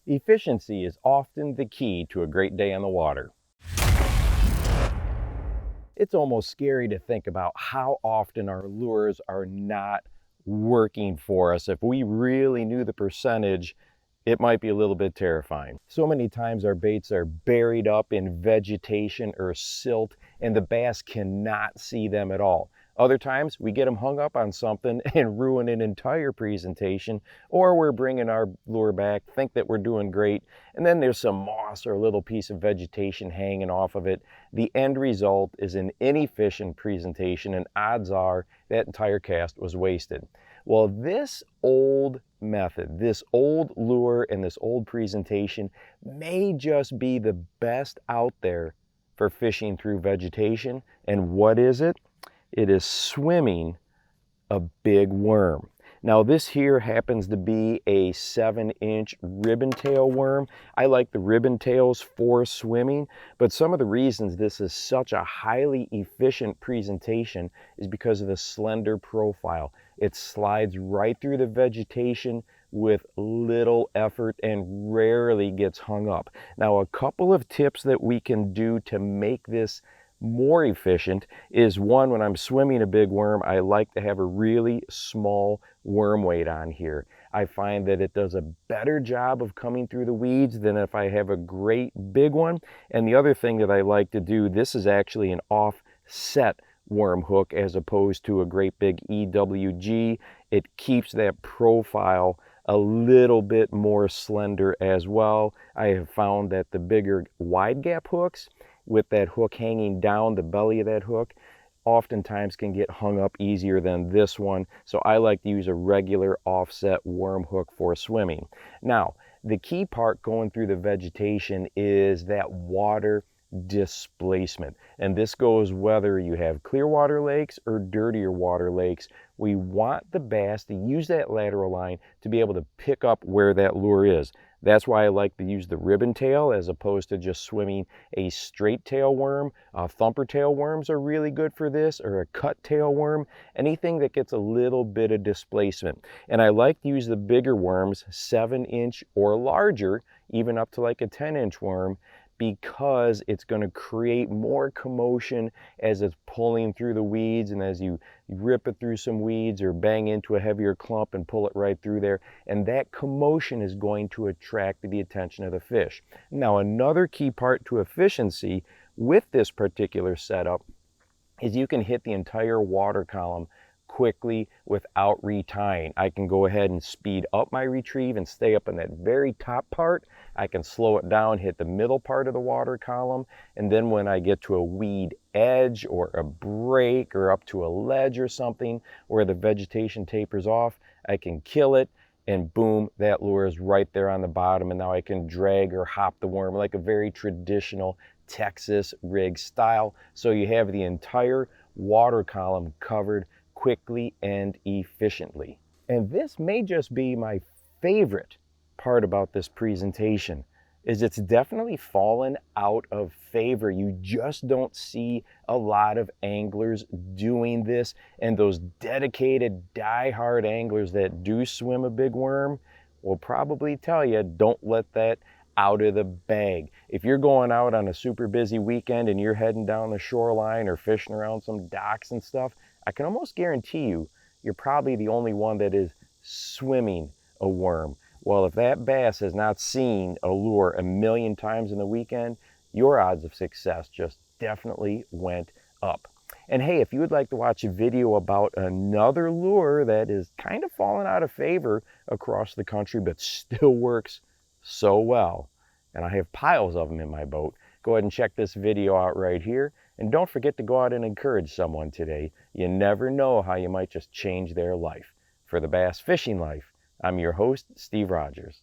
Efficiency is often the key to a great day on the water. It's almost scary to think about how often our lures are not working for us. If we really knew the percentage, it might be a little bit terrifying. So many times our baits are buried up in vegetation or silt and the bass cannot see them at all. Other times we get them hung up on something and ruin an entire presentation, or we're bringing our lure back, think that we're doing great, and then there's some moss or a little piece of vegetation hanging off of it. The end result is an inefficient presentation, and odds are that entire cast was wasted. Well, this old method, this old lure and this old presentation may just be the best out there for fishing through vegetation. And what is it? It is swimming a big worm. Now this here happens to be a 7-inch ribbon tail worm. I like the ribbon tails for swimming, but some of the reasons this is such a highly efficient presentation is because of the slender profile. It slides right through the vegetation with little effort and rarely gets hung up. Now a couple of tips that we can do to make this more efficient is, one, when I'm swimming a big worm, I like to have a really small worm weight on here. I find that it does a better job of coming through the weeds than if I have a great big one. And the other thing that I like to do, this is actually an offset worm hook as opposed to a great big EWG. It keeps that profile a little bit more slender as well. I have found that the bigger wide gap hooks with that hook hanging down the belly of that hook oftentimes can get hung up easier than this one. So I like to use a regular offset worm hook for swimming. Now, the key part going through the vegetation is that water displacement. And this goes whether you have clear water lakes or dirtier water lakes. We want the bass to use that lateral line to be able to pick up where that lure is. That's why I like to use the ribbon tail as opposed to just swimming a straight tail worm. Thumper tail worms are really good for this, or a cut tail worm, anything that gets a little bit of displacement. And I like to use the bigger worms, 7-inch or larger, even up to like a 10-inch worm, because it's going to create more commotion as it's pulling through the weeds, and as you rip it through some weeds or bang into a heavier clump and pull it right through there, and that commotion is going to attract the attention of the fish. Now, another key part to efficiency with this particular setup is you can hit the entire water column quickly without retying. I can go ahead and speed up my retrieve and stay up in that very top part. I can slow it down, hit the middle part of the water column, and then when I get to a weed edge or a break or up to a ledge or something where the vegetation tapers off, I can kill it, and boom, that lure is right there on the bottom, and now I can drag or hop the worm like a very traditional Texas rig style. So you have the entire water column covered quickly and efficiently. And this may just be my favorite part about this presentation, is it's definitely fallen out of favor. You just don't see a lot of anglers doing this, and those dedicated die-hard anglers that do swim a big worm will probably tell you, don't let that out of the bag. If you're going out on a super busy weekend and you're heading down the shoreline or fishing around some docks and stuff, I can almost guarantee you're probably the only one that is swimming a worm. Well, if that bass has not seen a lure a million times in the weekend, your odds of success just definitely went up. And hey, if you would like to watch a video about another lure that is kind of falling out of favor across the country but still works so well, and I have piles of them in my boat, go ahead and check this video out right here. And don't forget to go out and encourage someone today. You never know how you might just change their life. For the Bass Fishing Life, I'm your host, Steve Rogers.